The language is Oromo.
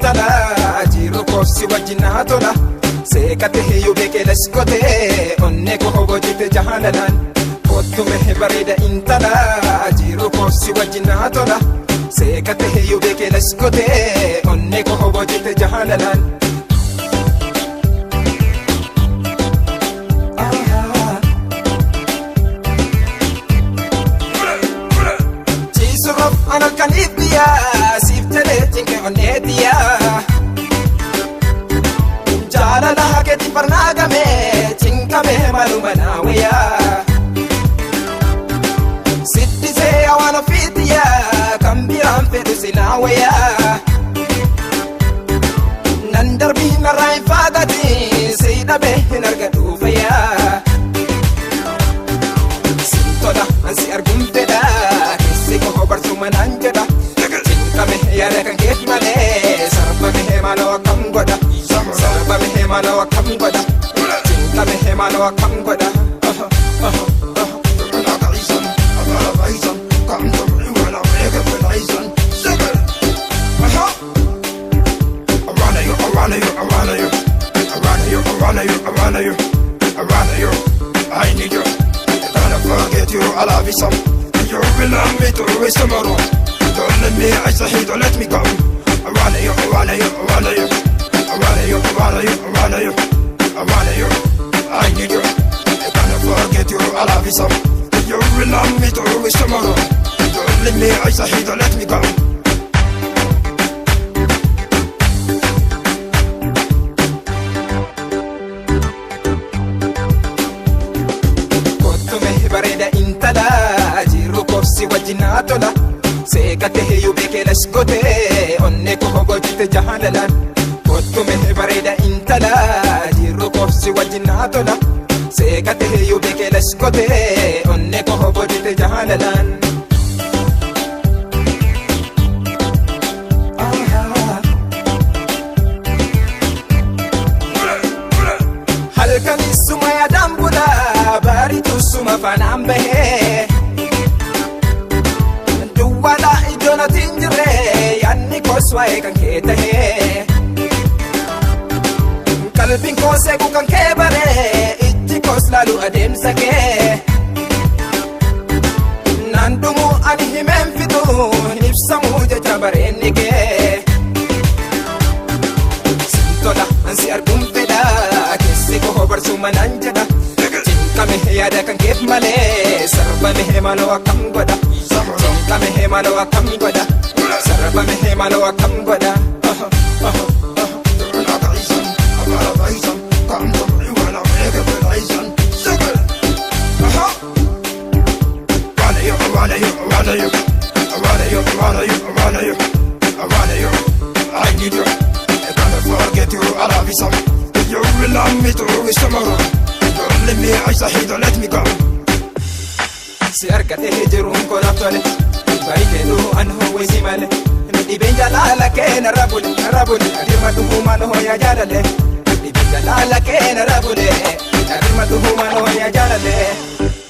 intala jiru koofsi wajjinaa tola seekate hiyyuu beekee laskote onne ko hobojite jahalalaan kottume bareeda intala jiru koofsi wajjinaa tola seekate hiyyuu beekee laskote onne ko hobojite jahalalaan Ana kanibia siftele tinke onedia Jala la haketi parnagame tinkame maluma naweya Sitti se awana fitia kambiram pedu sinaweya Nandarbi narai fagati seida be nargadu faya Sintoda ansi argumteda Siko barsuman anjada Tinkame yada kan keef male Sarba mehe mano akam goda Sarba mehe mano akam goda Tinkame he mano akam goda I need you Gonna forget you, I love you some You belong me to waste tomorrow Don't let me, I say don't let me go I wanna you, I wanna you, I wanna you I wanna you, I wanna you, I wanna you I wanna you, I need you I can't forget you, I love you so You belong me to waste tomorrow Don't let me, I say don't let me go Bareda intala jiru koofsi wajjinaa tola seekate hiyyuu beekee laskote onne ko hobojite jahalalaan kottume bareda intala jiru koofsi wajjinaa tola seekate hiyyuu beekee laskote onne ko hobojite jahalalaan Halkanisuma ya dambula baritu suma fanaan bahee Duwwala ijoona tinjirre yaanni koos waa'ee kan kee tahee Qalbiin koo seequ kan kee baree ijji koos laalu adeemsa kee Naan dhumu ani himeen fidu hin ibsamu jecha bareenni kee Sintola ansi arguun fedha keessi koo barsuman anjada Tinkame yada kan keef male sarba mehe mano akam goda Tinkame he mano akam goda sarba mehe mano akam goda I need you I can't forget you, I love you so You belong me to wish tomorrow Don't let me, I say don't let me go Si argate jiruun ko naftole Barikeedu anhu wisi male Dhibeen jalaala kee narra bule Adirma dhufumaan hooyaa jaalale Dhibeen jalaala kee narra bule Adirma dhufumaan hooyaa jaalale